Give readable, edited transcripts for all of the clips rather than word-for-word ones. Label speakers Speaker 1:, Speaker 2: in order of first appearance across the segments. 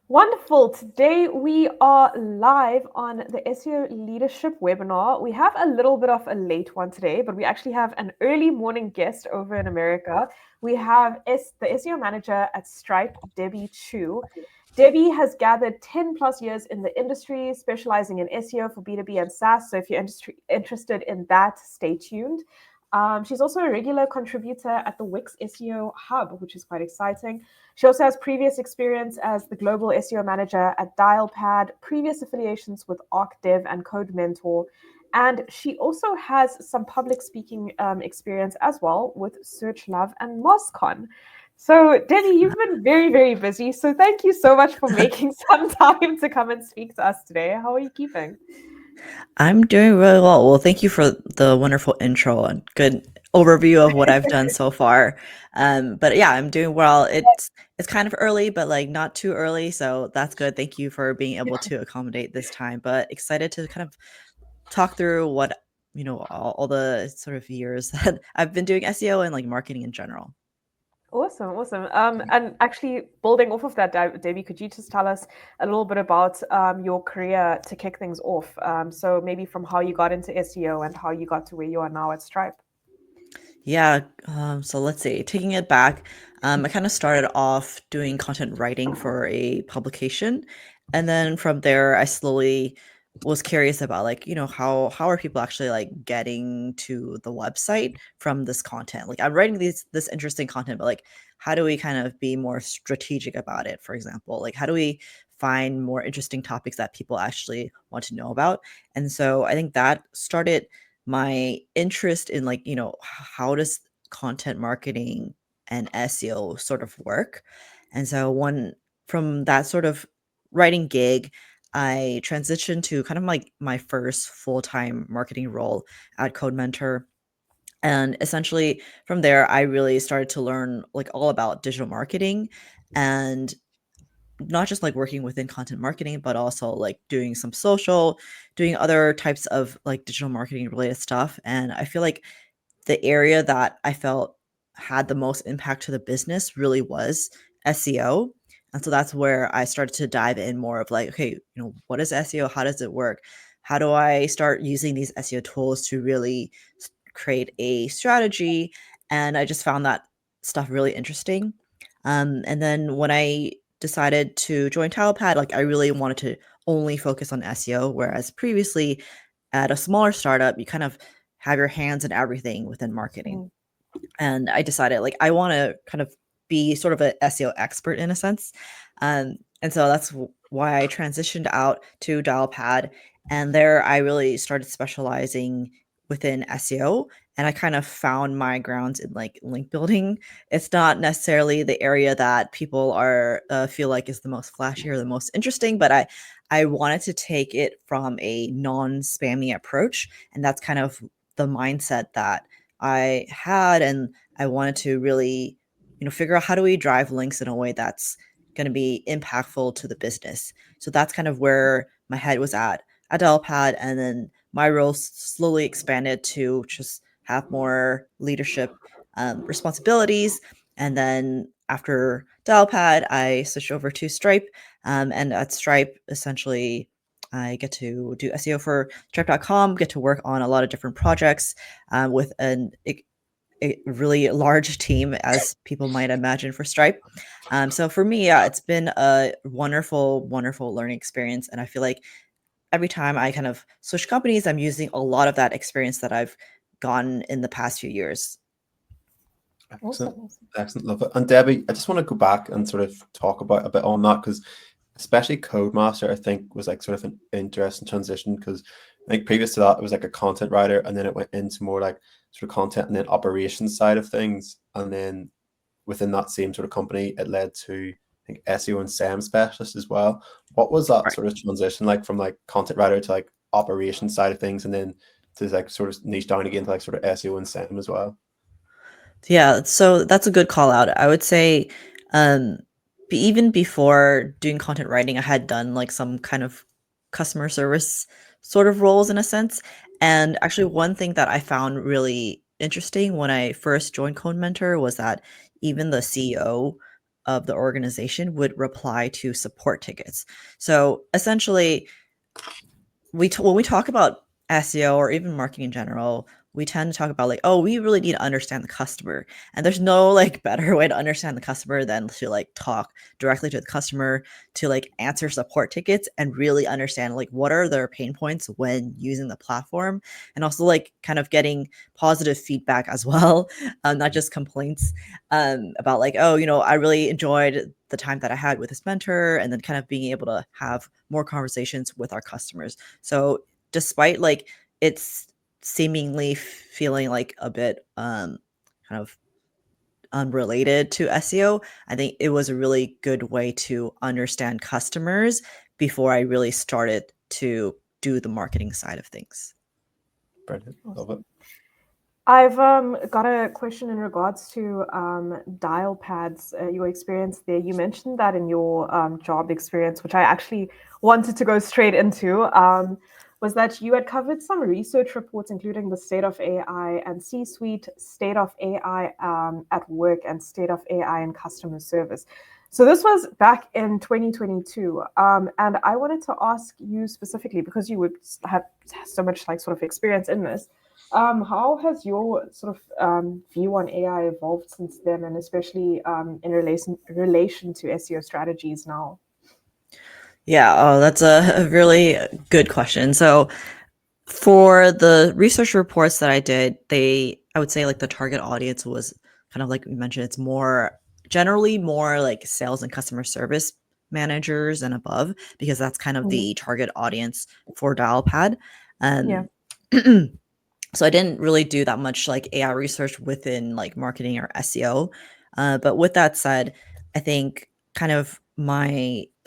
Speaker 1: Wonderful. Today we are live on the SEO Leadership webinar. We have a little bit of a late one today, but we actually have an early morning guest over in America. We have the SEO manager at Stripe, Debbie Chu. Debbie has gathered 10 plus years in the industry, specializing in SEO for B2B and SaaS. So if you're interested in that, stay tuned. She's also a regular contributor at the Wix SEO Hub, which is quite exciting. She also has previous experience as the Global SEO Manager at Dialpad, previous affiliations with Arc.dev and Codementor, and she also has some public speaking experience as well with Searchlove and Mozcon. So, Debbie, you've been very, very busy. So, thank you so much for making some time to come and speak to us today. How are you keeping?
Speaker 2: I'm doing really well. Well, thank you for the wonderful intro and good overview of what I've done so far. But yeah, I'm doing well. It's kind of early, but like not too early, so that's good. Thank you for being able to accommodate this time. But excited to kind of talk through what all the sort of years that I've been doing SEO and like marketing in general.
Speaker 1: Awesome, awesome. And actually, building off of that, Debbie, could you just tell us a little bit about your career to kick things off? So maybe from how you got into SEO and how you got to where you are now at Stripe.
Speaker 2: Yeah, so let's see. Taking it back, I kind of started off doing content writing for a publication, and then from there, I slowly was curious about like, how are people actually like getting to the website from this content? Like I'm writing this interesting content, but like how do we kind of be more strategic about it? For example, like how do we find more interesting topics that people actually want to know about? And so I think that started my interest in like, how does content marketing and SEO sort of work? And so one from that sort of writing gig, I transitioned to kind of like my first full-time marketing role at Codementor. And essentially from there, I really started to learn like all about digital marketing and not just like working within content marketing, but also like doing some social, doing other types of like digital marketing related stuff. And I feel like the area that I felt had the most impact to the business really was SEO. And so that's where I started to dive in more of like, okay, what is SEO? How does it work? How do I start using these SEO tools to really create a strategy? And I just found that stuff really interesting. And then when I decided to join Dialpad, like I really wanted to only focus on SEO, whereas previously at a smaller startup, you kind of have your hands in everything within marketing.
Speaker 1: Mm.
Speaker 2: And I decided like I want to kind of be sort of an SEO expert in a sense. And so that's why I transitioned out to Dialpad. And there I really started specializing within SEO. And I kind of found my grounds in like link building. It's not necessarily the area that people are feel like is the most flashy or the most interesting, but I wanted to take it from a non-spammy approach, and that's kind of the mindset that I had, and I wanted to really, figure out how do we drive links in a way that's going to be impactful to the business. So that's kind of where my head was at Dialpad, and then my role slowly expanded to just have more leadership responsibilities. And then after Dialpad, I switched over to Stripe, and at Stripe, essentially, I get to do SEO for Stripe.com, get to work on a lot of different projects with a really large team, as people might imagine, for Stripe. So for me, yeah, it's been a wonderful, wonderful learning experience. And I feel like every time I kind of switch companies, I'm using a lot of that experience that I've gotten in the past few years.
Speaker 1: Awesome,
Speaker 3: Excellent.
Speaker 1: awesome.
Speaker 3: Excellent. Love it. And Debbie, I just want to go back and sort of talk about a bit on that, because especially Codemaster, I think, was like sort of an interesting transition, because I think previous to that, it was like a content writer, and then it went into more like sort of content and then operations side of things. And then within that same sort of company, it led to, I think, SEO and SEM specialist as well. What was that
Speaker 2: Right.
Speaker 3: sort of transition like from like content writer to like operations side of things, and then to like sort of niche down again to like sort of SEO and SEM as well?
Speaker 2: Yeah, so that's a good call out. I would say, um, even before doing content writing, I had done like some kind of customer service sort of roles in a sense. And actually, one thing that I found really interesting when I first joined Code Mentor was that even the CEO of the organization would reply to support tickets. So essentially, when we talk about SEO or even marketing in general, we tend to talk about like, oh, we really need to understand the customer. And there's no like better way to understand the customer than to like talk directly to the customer, to like answer support tickets and really understand like what are their pain points when using the platform, and also like kind of getting positive feedback as well, not just complaints, about like, oh, I really enjoyed the time that I had with this mentor, and then kind of being able to have more conversations with our customers. So despite like it's seemingly feeling like a bit kind of unrelated to SEO, I think it was a really good way to understand customers before I really started to do the marketing side of things.
Speaker 3: Brilliant. Love it.
Speaker 1: I've got a question in regards to Dialpad's, your experience there. You mentioned that in your job experience, which I actually wanted to go straight into, was that you had covered some research reports, including the state of AI and C-suite, state of AI at work, and state of AI in customer service. So this was back in 2022, and I wanted to ask you specifically, because you would have so much like sort of experience in this. How has your sort of view on AI evolved since then, and especially in relation to SEO strategies now?
Speaker 2: Yeah, oh, that's a really good question. So for the research reports that I did, I would say like the target audience was kind of like we mentioned, it's generally more like sales and customer service managers and above, because that's kind of the target audience for Dialpad.
Speaker 1: Yeah.
Speaker 2: So I didn't really do that much like AI research within like marketing or SEO. But with that said, I think kind of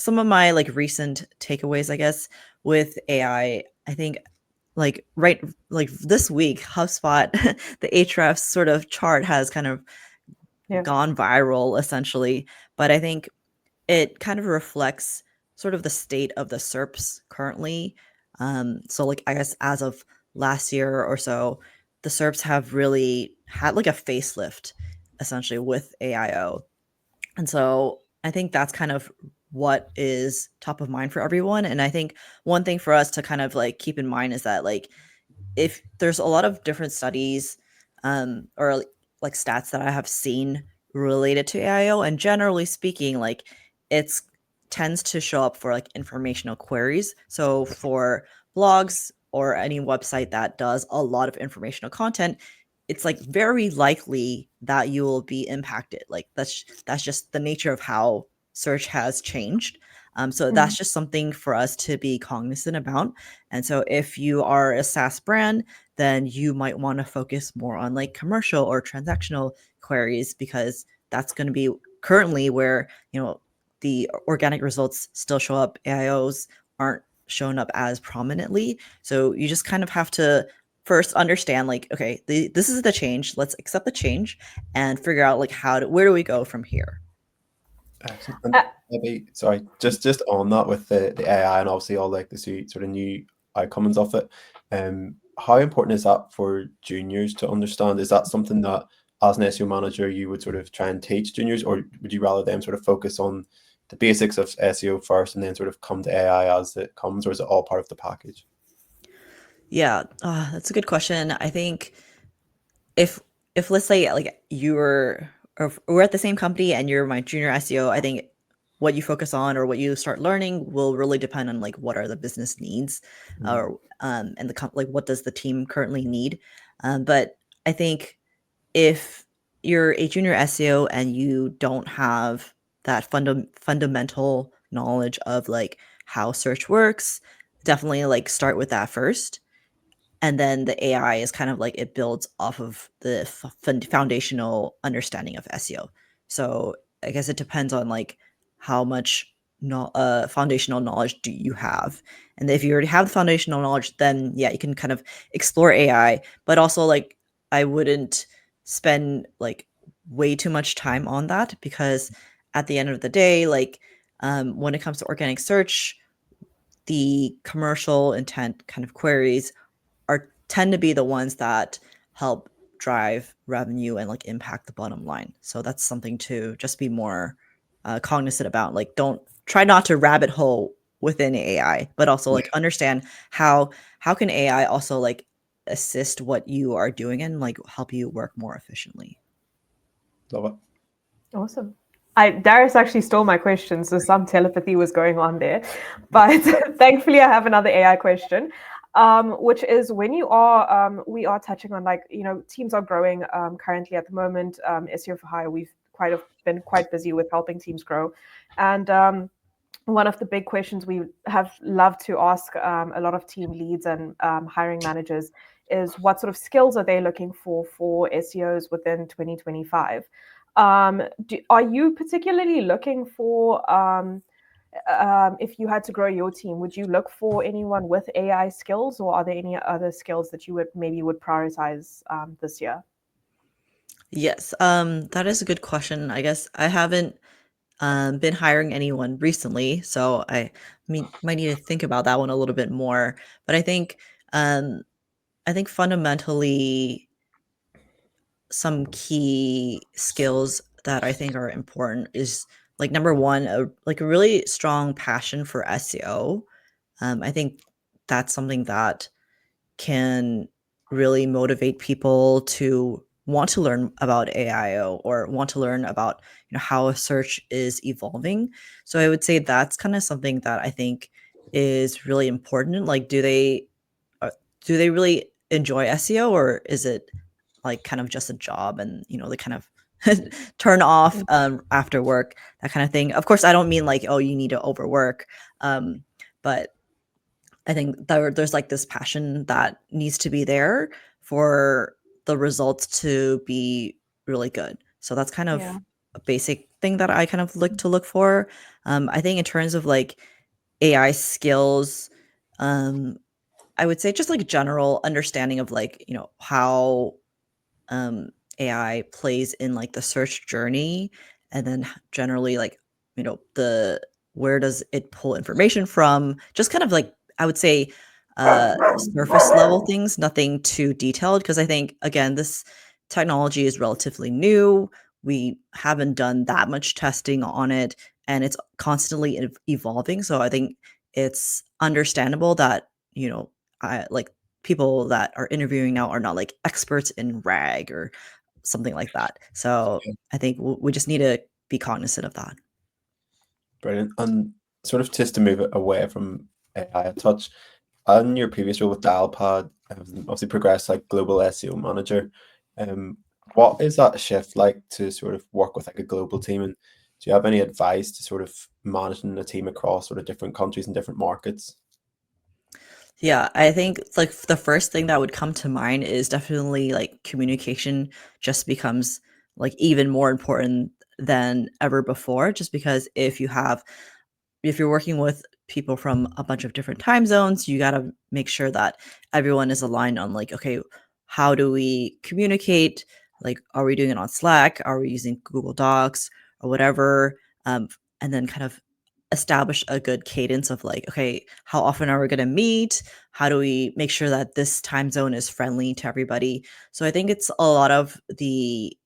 Speaker 2: some of my like recent takeaways, I guess, with AI, I think like this week, HubSpot, the Ahrefs sort of chart has kind of gone viral essentially. But I think it kind of reflects sort of the state of the SERPs currently. So like I guess as of last year or so, the SERPs have really had like a facelift essentially with AIO. And so I think that's kind of what is top of mind for everyone. And I think one thing for us to kind of like keep in mind is that like if there's a lot of different studies or like stats that I have seen related to AIO, and generally speaking, like it's tends to show up for like informational queries. So for blogs or any website that does a lot of informational content, it's like very likely that you will be impacted. Like that's just the nature of how search has changed. So that's just something for us to be cognizant about. And so if you are a SaaS brand, then you might want to focus more on like commercial or transactional queries, because that's going to be currently where, the organic results still show up. AIOs aren't shown up as prominently. So you just kind of have to first understand like, okay, this is the change. Let's accept the change and figure out like where do we go from here?
Speaker 3: Excellent. And maybe, sorry, just on that with the AI and obviously all like the sort of new outcomes of it. How important is that for juniors to understand? Is that something that as an SEO manager you would sort of try and teach juniors, or would you rather them sort of focus on the basics of SEO first and then sort of come to AI as it comes, or is it all part of the package?
Speaker 2: Yeah, that's a good question. I think if let's say like we're at the same company and you're my junior SEO, I think what you focus on or what you start learning will really depend on like what are the business needs, or and like what does the team currently need. But I think if you're a junior SEO and you don't have that fundamental knowledge of like how search works, definitely like start with that first. And then the AI is kind of like it builds off of the foundational understanding of SEO. So I guess it depends on like how much foundational knowledge do you have. And if you already have the foundational knowledge, then yeah, you can kind of explore AI. But also like I wouldn't spend like way too much time on that, because at the end of the day, like when it comes to organic search, the commercial intent kind of queries tend to be the ones that help drive revenue and like impact the bottom line. So that's something to just be more cognizant about. Like, don't try not to rabbit hole within AI, but also like understand how can AI also like assist what you are doing and like help you work more efficiently.
Speaker 3: Love it.
Speaker 1: Awesome. Darius actually stole my question, so some telepathy was going on there. But thankfully, I have another AI question, which is when you are, we are touching on like, teams are growing currently at the moment. SEO for Hire, we've been quite busy with helping teams grow. And one of the big questions we have loved to ask a lot of team leads and hiring managers is what sort of skills are they looking for SEOs within 2025? Are you particularly looking for, if you had to grow your team, would you look for anyone with AI skills, or are there any other skills that you would prioritize this year?
Speaker 2: Yes, that is a good question. I guess I haven't been hiring anyone recently, so I might need to think about that one a little bit more. But um, I think fundamentally some key skills that I think are important is like number one, a really strong passion for SEO. I think that's something that can really motivate people to want to learn about AIO or want to learn about how a search is evolving. So I would say that's kind of something that I think is really important. Like, do they really enjoy SEO, or is it like kind of just a job and they kind of turn off after work, that kind of thing? Of course, I don't mean like, oh, you need to overwork, but I think there's like this passion that needs to be there for the results to be really good. So that's kind of a basic thing that I kind of look for. I think in terms of like AI skills, I would say just like general understanding of like, how AI plays in like the search journey, and then generally like, the where does it pull information from? Just kind of like, I would say, surface level things, nothing too detailed, because I think again, this technology is relatively new. We haven't done that much testing on it, and it's constantly evolving. So I think it's understandable that, I like people that are interviewing now are not like experts in RAG or something like that. So I think we just need to be cognizant of that.
Speaker 3: Brilliant. And sort of just to move it away from AI a touch, on your previous role with Dialpad, obviously progressed like Global SEO Manager. What is that shift like to sort of work with like a global team? And do you have any advice to sort of managing a team across sort of different countries and different markets?
Speaker 2: Yeah, I think like the first thing that would come to mind is definitely like communication just becomes like even more important than ever before, just because if you're working with people from a bunch of different time zones, you got to make sure that everyone is aligned on like, okay, how do we communicate? Like, are we doing it on Slack? Are we using Google Docs or whatever? And then kind of establish a good cadence of like, okay, how often are we going to meet? How do we make sure that this time zone is friendly to everybody? So I think it's a lot of the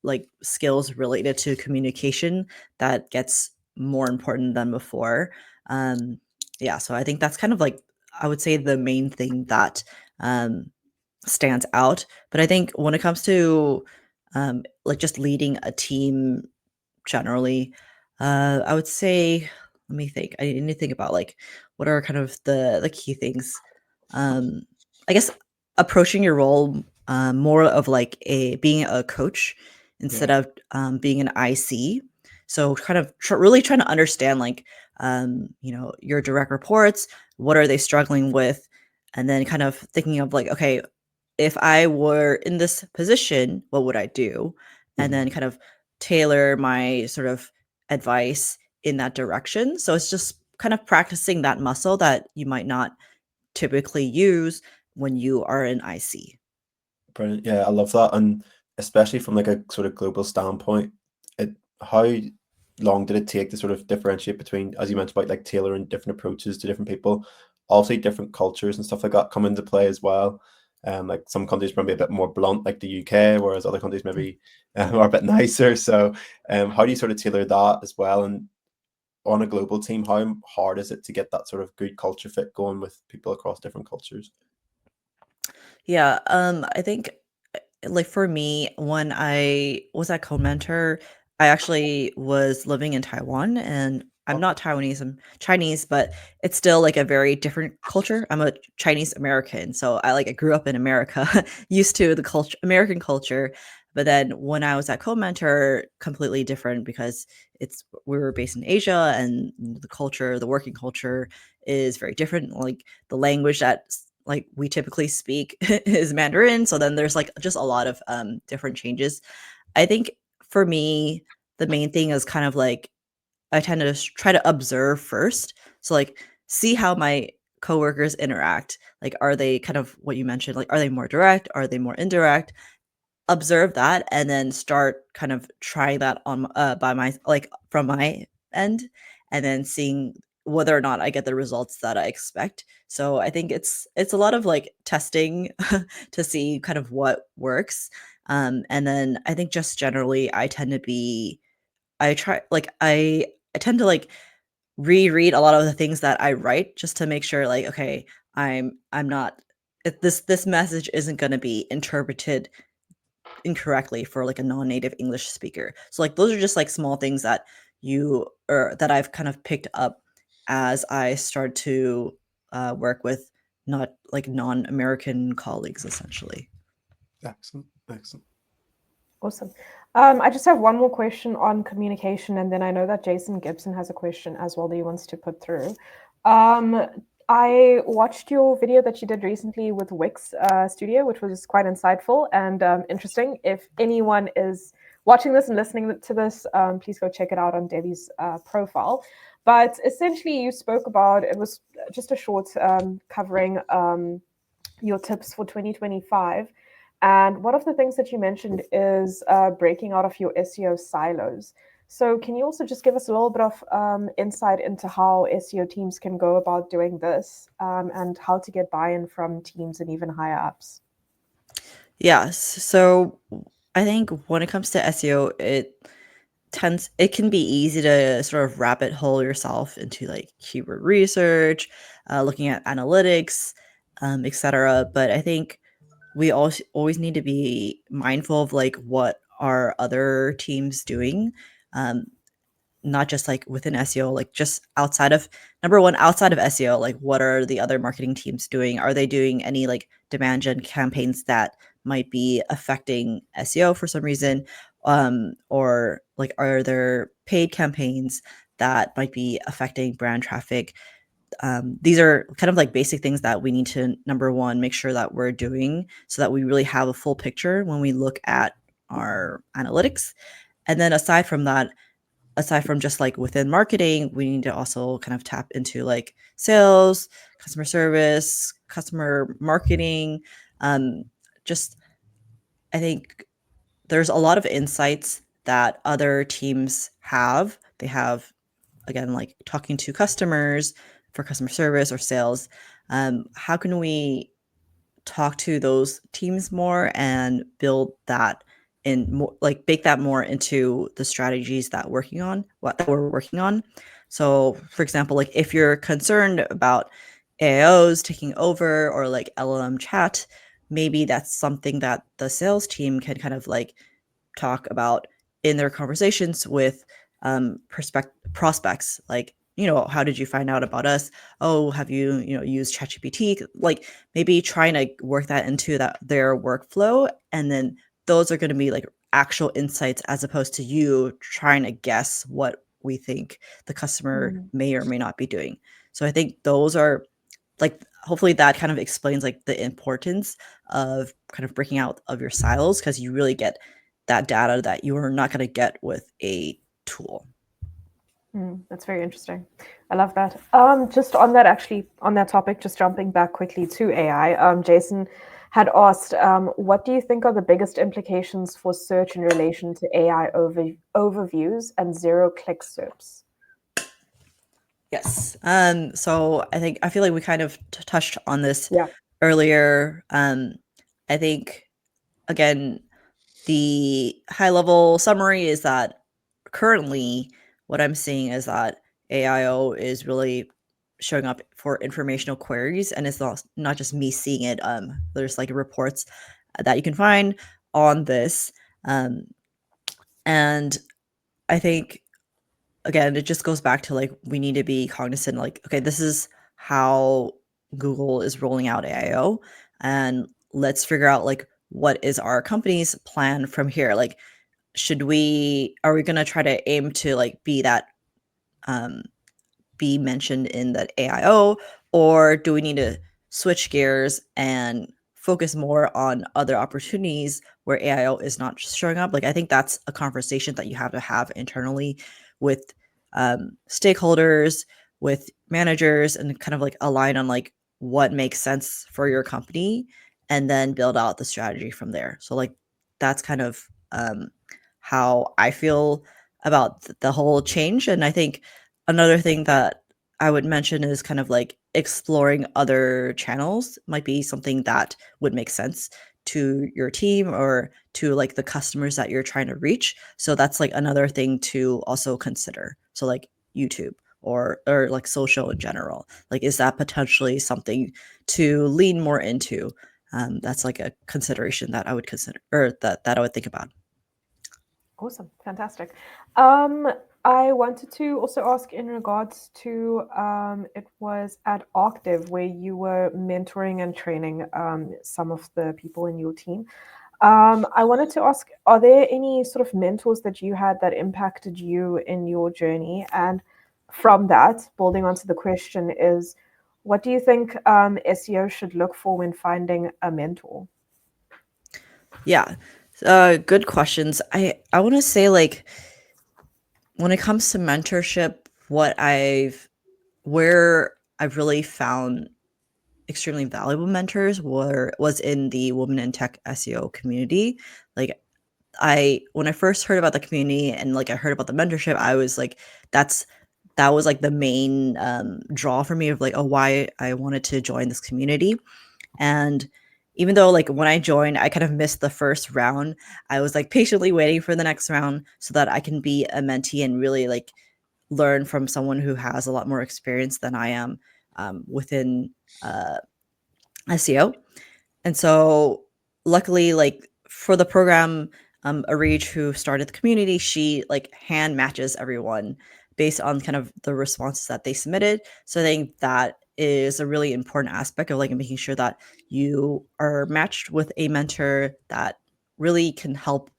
Speaker 2: like skills related to communication that gets more important than before. Yeah, so I think that's kind of like, I would say, the main thing that stands out. But I think when it comes to like just leading a team generally, I would say, let me think. I need to think about like what are kind of the key things. I guess approaching your role more of like a being a coach instead of being an IC. So kind of really trying to understand like your direct reports, what are they struggling with, and then kind of thinking of like, okay, if I were in this position, what would I do? And then kind of tailor my sort of advice in that direction. So it's just kind of practicing that muscle that you might not typically use when you are an IC.
Speaker 3: Brilliant. Yeah, I love that. And especially from like a sort of global standpoint, how long did it take to sort of differentiate between, as you mentioned, about like tailoring different approaches to different people? Obviously, different cultures and stuff like that come into play as well. Like some countries maybe a bit more blunt, like the UK, whereas other countries maybe are a bit nicer. So how do you sort of tailor that as well? And on a global team, how hard is it to get that sort of good culture fit going with people across different cultures?
Speaker 2: Yeah, I think like for me, when I was at Codementor, I actually was living in Taiwan, and I'm
Speaker 3: Okay.
Speaker 2: not Taiwanese, I'm Chinese, but it's still like a very different culture. I'm a Chinese American, so I grew up in America, used to the culture, American culture. But then when I was at Codementor, completely different because we were based in Asia, and the culture, the working culture is very different. Like the language that like we typically speak is Mandarin. So then there's like just a lot of different changes. I think for me, the main thing is kind of like I tend to just try to observe first. So like see how my coworkers interact. Like are they kind of what you mentioned? Like are they more direct? Are they more indirect? Observe that and then start kind of trying that on by my like from my end, and then seeing whether or not I get the results that I expect. So I think it's a lot of like testing to see kind of what works. And then I think just generally I tend to be I try like I tend to like reread a lot of the things that I write just to make sure like okay, I'm not this message isn't going to be interpreted incorrectly for like a non-native English speaker. So like those are just like small things that you or that I've kind of picked up as I start to work with not like non-American colleagues essentially.
Speaker 3: Excellent. Excellent.
Speaker 1: Awesome. I just have one more question on communication, and then I know that Jason Gibson has a question as well that he wants to put through. I watched your video that you did recently with Wix Studio, which was quite insightful and interesting. If anyone is watching this and listening to this, please go check it out on Debbie's profile. But essentially, you spoke about, it was just a short covering your tips for 2025. And one of the things that you mentioned is breaking out of your SEO silos. So can you also just give us a little bit of insight into how SEO teams can go about doing this and how to get buy-in from teams and even higher ups?
Speaker 2: Yes. So I think when it comes to SEO, it can be easy to sort of rabbit hole yourself into like keyword research, looking at analytics, etc. But I think we also always need to be mindful of like what are other teams doing, um, not just like within SEO, like just outside of number one, outside of SEO, like what are the other marketing teams doing? Are they doing any like demand gen campaigns that might be affecting SEO for some reason? Or like are there paid campaigns that might be affecting brand traffic? These are kind of like basic things that we need to number one make sure that we're doing so that we really have a full picture when we look at our analytics. And then aside from that, aside from just like within marketing, we need to also kind of tap into like sales, customer service, customer marketing. Just I think there's a lot of insights that other teams have. They have again like talking to customers for customer service or sales. How can we talk to those teams more and build that in more like bake that more into the strategies that we're working on. So for example, like if you're concerned about AIOs taking over or like LLM chat, maybe that's something that the sales team can kind of like talk about in their conversations with prospects. Like, how did you find out about us? Oh, have you used ChatGPT? Like maybe trying to work that into their workflow, and then those are going to be like actual insights as opposed to you trying to guess what we think the customer may or may not be doing. So I think those are like hopefully that kind of explains like the importance of kind of breaking out of your silos, because you really get that data that you are not going to get with a tool.
Speaker 1: That's very interesting. I love that. Just on that topic, just jumping back quickly to AI, Jason had asked, what do you think are the biggest implications for search in relation to AI overviews and zero-click SERPs?
Speaker 2: Yes. So I feel like we kind of touched on this
Speaker 1: Yeah.
Speaker 2: earlier. I think, again, the high level summary is that currently what I'm seeing is that AIO is really showing up for informational queries, and it's not just me seeing it. There's like reports that you can find on this. And I think, again, it just goes back to like, we need to be cognizant, like, okay, this is how Google is rolling out AIO, and let's figure out like, what is our company's plan from here? Like, are we going to try to aim to like be that, be mentioned in that AIO, or do we need to switch gears and focus more on other opportunities where AIO is not showing up? Like, I think that's a conversation that you have to have internally with stakeholders, with managers, and kind of like align on like what makes sense for your company, and then build out the strategy from there. So like, that's kind of how I feel about the whole change. And I think another thing that I would mention is kind of like exploring other channels might be something that would make sense to your team or to like the customers that you're trying to reach. So that's like another thing to also consider. So like YouTube or like social in general. Like, is that potentially something to lean more into? That's like a consideration that I would consider, or that I would think about.
Speaker 1: Awesome. Fantastic. I wanted to also ask in regards to it was at Arc.dev where you were mentoring and training some of the people in your team. I wanted to ask, are there any sort of mentors that you had that impacted you in your journey? And from that, building onto the question is, what do you think SEO should look for when finding a mentor?
Speaker 2: Yeah. Good questions. I want to say, like, when it comes to mentorship, where I've really found extremely valuable mentors was in the Women in Tech SEO community. Like, when I first heard about the community and like I heard about the mentorship, I was like, that was like the main draw for me of like, oh, why I wanted to join this community. And even though like when I joined, I kind of missed the first round, I was like patiently waiting for the next round so that I can be a mentee and really like learn from someone who has a lot more experience than I am within SEO. And so luckily, like for the program, Arij, who started the community, she like hand matches everyone based on kind of the responses that they submitted. So I think that is a really important aspect of like making sure that you are matched with a mentor that really can help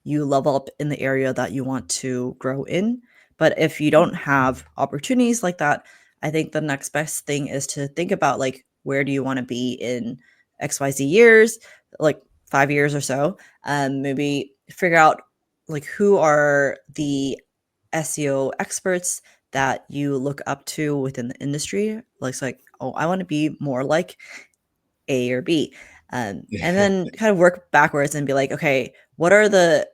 Speaker 2: you level up in the area that you want to grow in. But if you don't have opportunities like that, I think the next best thing is to think about like, where do you want to be in XYZ years, like 5 years or so, maybe figure out like who are the SEO experts that you look up to within the industry. Like, it's like, oh, I want to be more like A or B. And then kind of work backwards and be like, okay, what are the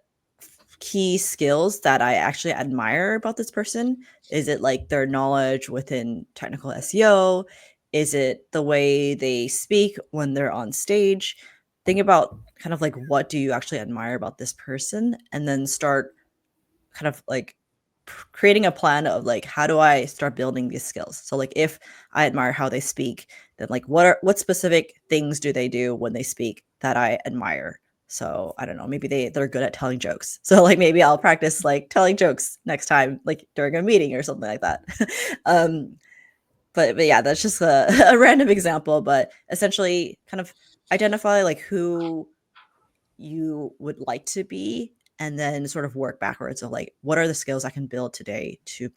Speaker 2: key skills that I actually admire about this person? Is it like their knowledge within technical SEO? Is it the way they speak when they're on stage? Think about kind of like, what do you actually admire about this person? And then start kind of like creating a plan of like, how do I start building these skills? So like, if I admire how they speak, then like, what specific things do they do when they speak that I admire? So I don't know, maybe they're good at telling jokes. So like, maybe I'll practice like telling jokes next time, like during a meeting or something like that. But yeah, that's just a random example, but essentially kind of identify like who you would like to be, and then sort of work backwards of like, what are the skills I can build today to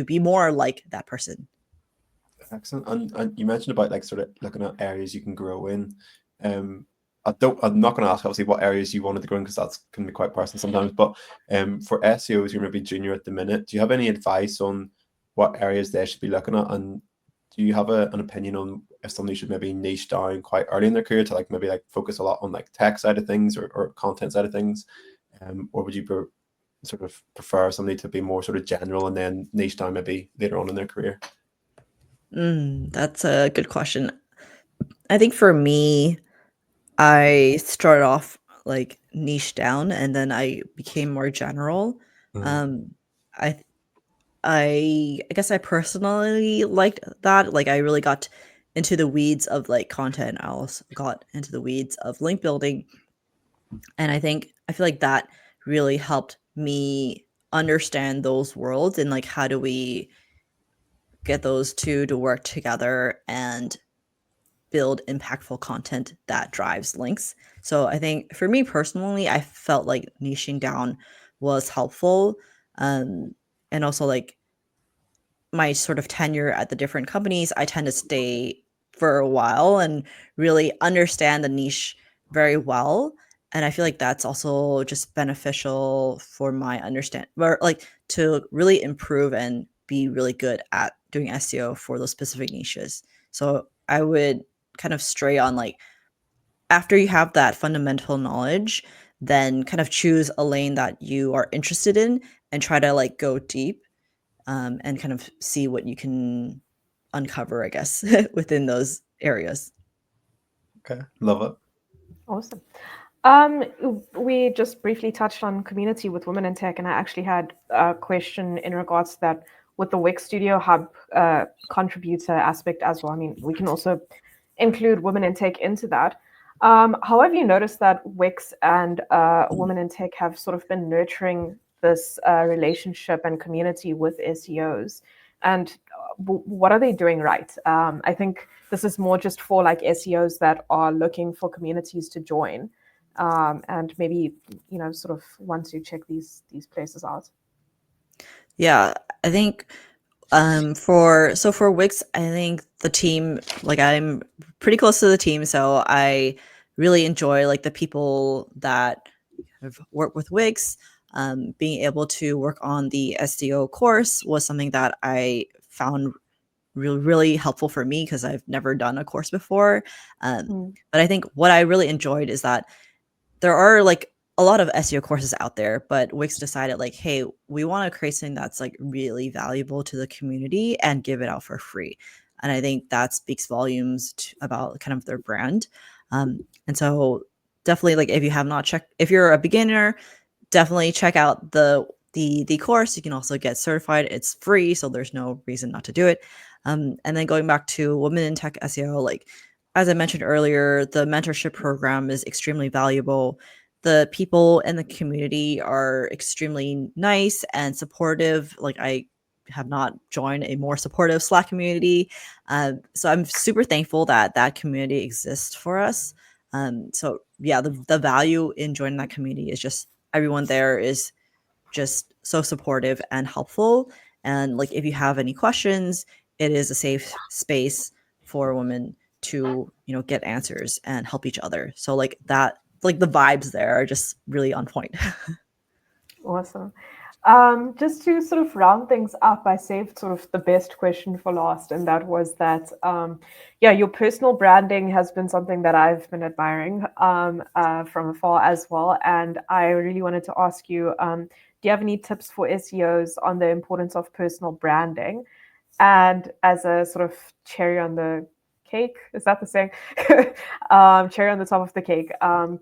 Speaker 2: be more like that person.
Speaker 3: Excellent. And you mentioned about like sort of looking at areas you can grow in. I'm not going to ask obviously what areas you wanted to grow in, because that's can be quite personal sometimes. But for SEOs, you're maybe junior at the minute. Do you have any advice on what areas they should be looking at? And do you have an opinion on if somebody should maybe niche down quite early in their career to like maybe like focus a lot on like tech side of things or content side of things? Or would you sort of prefer somebody to be more sort of general and then niche down maybe later on in their career?
Speaker 2: That's a good question. I think for me, I started off like niche down, and then I became more general. Um, I I guess I personally liked that. Like I really got into the weeds of like content. I also got into the weeds of link building, and I feel like that really helped me understand those worlds and like how do we get those two to work together and build impactful content that drives links. So I think for me personally, I felt like niching down was helpful. And also like my sort of tenure at the different companies, I tend to stay for a while and really understand the niche very well. And I feel like that's also just beneficial for my understand or like to really improve and be really good at doing SEO for those specific niches. So I would kind of stray on like after you have that fundamental knowledge, then kind of choose a lane that you are interested in and try to like go deep and kind of see what you can uncover, I guess, within those areas.
Speaker 3: Okay, love it.
Speaker 1: Awesome. We just briefly touched on community with women in tech, and I actually had a question in regards to that with the Wix Studio Hub contributor aspect as well. I mean, we can also include women in tech into that. How have you noticed that Wix and women in tech have sort of been nurturing this relationship and community with SEOs? And what are they doing right? I think this is more just for like SEOs that are looking for communities to join, and maybe sort of want to check these places out.
Speaker 2: Yeah, I think for Wix, I think the team, like I'm pretty close to the team, so I really enjoy like the people that have worked with Wix. Being able to work on the SEO course was something that I found really helpful for me because I've never done a course before. But I think what I really enjoyed is that there are like a lot of SEO courses out there, but Wix decided like, hey, we want to create something that's like really valuable to the community and give it out for free. And I think that speaks volumes about kind of their brand. And so definitely like if you have not checked, if you're a beginner, definitely check out the course. You can also get certified. It's free, so there's no reason not to do it. And then going back to Women in Tech SEO, like as I mentioned earlier, the mentorship program is extremely valuable. The people in the community are extremely nice and supportive. Like I have not joined a more supportive Slack community. So I'm super thankful that that community exists for us. So yeah, the value in joining that community is just everyone there is just so supportive and helpful. And like if you have any questions, it is a safe space for women to get answers and help each other. So like that, like the vibes there are just really on point.
Speaker 1: Awesome. Just to sort of round things up, I saved sort of the best question for last, and that was that, yeah, your personal branding has been something that I've been admiring from afar as well. And I really wanted to ask you, do you have any tips for SEOs on the importance of personal branding? And as a sort of cherry on the cake, is that the saying? Cherry on the top of the cake.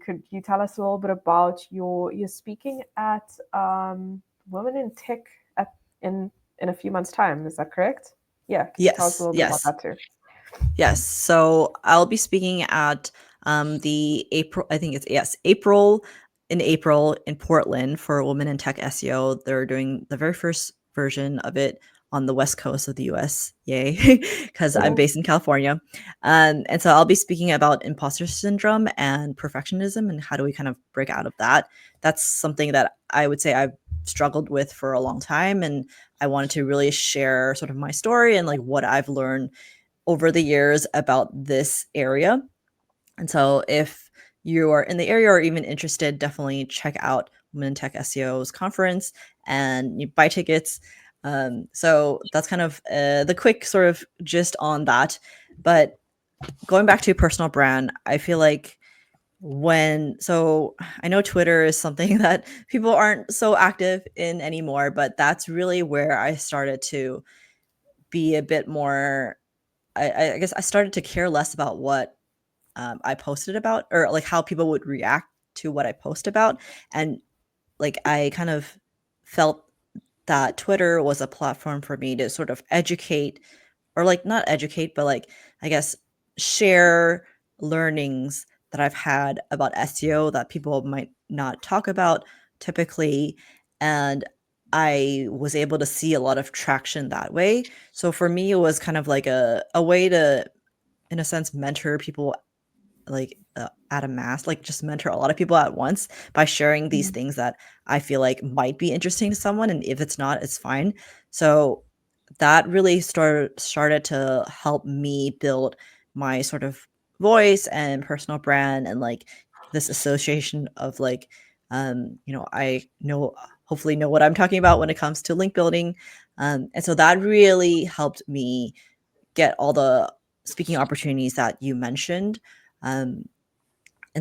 Speaker 1: Could you tell us a little bit about your speaking at Women in Tech in a few months' time? Is that correct? Yeah. Can you tell us a little bit about that too?
Speaker 2: Yes. So I'll be speaking at the April, I think it's April in Portland for Women in Tech SEO. They're doing the very first version of it on the west coast of the US. Yay. Because I'm based in California. And so I'll be speaking about imposter syndrome and perfectionism and how do we kind of break out of that. That's something that I would say I've struggled with for a long time. And I wanted to really share sort of my story and like what I've learned over the years about this area. And so if you are in the area or even interested, definitely check out Women in Tech SEO's conference and you buy tickets. So that's kind of the quick sort of gist on that. But going back to personal brand, I feel like so I know Twitter is something that people aren't so active in anymore, but that's really where I started to be a bit more I guess I started to care less about what I posted about, or like how people would react to what I post about. And like I kind of felt that Twitter was a platform for me to sort of educate, or like not educate, but like I guess share learnings that I've had about SEO that people might not talk about typically. And I was able to see a lot of traction that way. So for me, it was kind of like a way to, in a sense, mentor people like at a mass, like just mentor a lot of people at once by sharing these things that I feel like might be interesting to someone. And if it's not, it's fine. So that really started to help me build my sort of voice and personal brand, and like this association of like, I hopefully know what I'm talking about when it comes to link building. And so that really helped me get all the speaking opportunities that you mentioned. And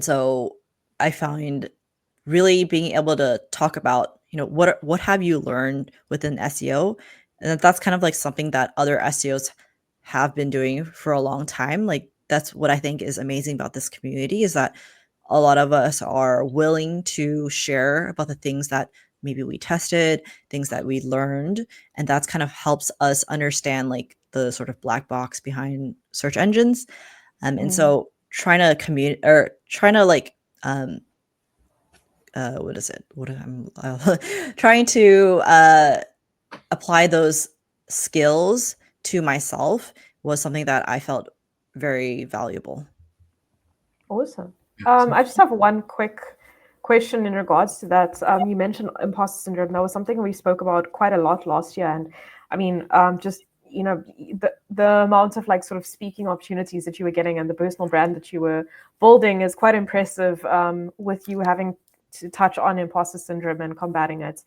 Speaker 2: so I find really being able to talk about, what have you learned within SEO? And that's kind of like something that other SEOs have been doing for a long time. Like that's what I think is amazing about this community, is that a lot of us are willing to share about the things that maybe we tested, things that we learned, and that's kind of helps us understand like the sort of black box behind search engines. And so trying to like what is it? What I'm trying to apply those skills to myself was something that I felt very valuable.
Speaker 1: Awesome. I just have one quick question in regards to that. You mentioned imposter syndrome. That was something we spoke about quite a lot last year. And I mean, just, the amount of like sort of speaking opportunities that you were getting and the personal brand that you were building is quite impressive, with you having to touch on imposter syndrome and combating it.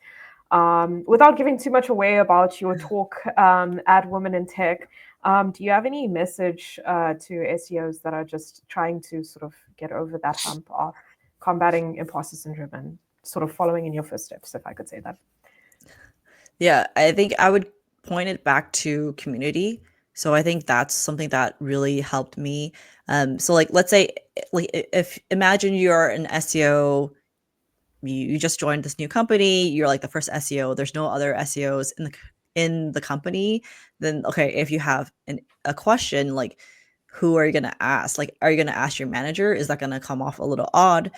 Speaker 1: Without giving too much away about your talk at Women in Tech, do you have any message to SEOs that are just trying to sort of get over that hump of combating imposter syndrome and sort of following in your footsteps, if I could say that?
Speaker 2: Yeah, I think I would point it back to community. So I think that's something that really helped me. So like, let's say, like, if imagine you're an SEO, you just joined this new company, you're like the first SEO, there's no other SEOs in the company, then okay, if you have a question, like who are you going to ask? Like, are you going to ask your manager? Is that going to come off a little odd?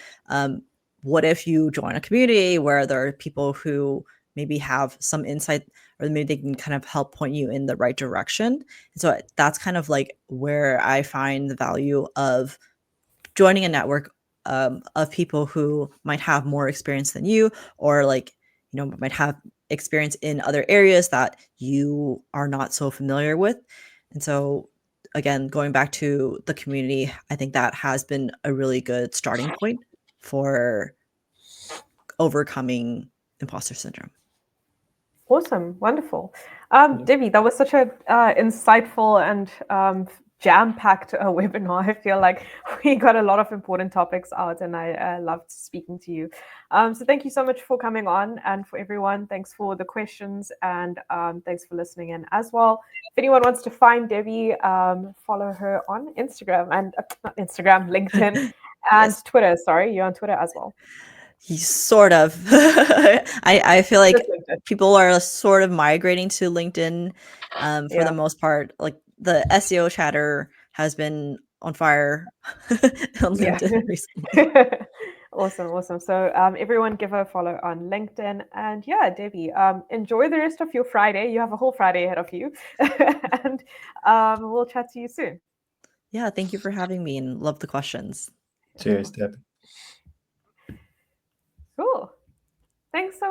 Speaker 2: What if you join a community where there are people who maybe have some insight, or maybe they can kind of help point you in the right direction? And so that's kind of like where I find the value of joining a network of people who might have more experience than you, or like, might have experience in other areas that you are not so familiar with. And so again, going back to the community, I think that has been a really good starting point for overcoming imposter syndrome.
Speaker 1: Awesome. Wonderful. Debbie, that was such a insightful and jam-packed webinar. I feel like we got a lot of important topics out, and I loved speaking to you. So thank you so much for coming on, and for everyone, thanks for the questions, and thanks for listening in as well. If anyone wants to find Debbie, follow her on Instagram, and not Instagram, LinkedIn, and
Speaker 2: Yes.
Speaker 1: Twitter. Sorry, you're on Twitter as well.
Speaker 2: Sort of. I feel like people are sort of migrating to LinkedIn for the most part. Like the SEO chatter has been on fire on LinkedIn recently.
Speaker 1: Awesome. So everyone give her a follow on LinkedIn. And yeah, Debbie, enjoy the rest of your Friday. You have a whole Friday ahead of you. And we'll chat to you soon.
Speaker 2: Yeah, thank you for having me, and love the questions.
Speaker 3: Cheers, Debbie.
Speaker 1: Cool. Thanks so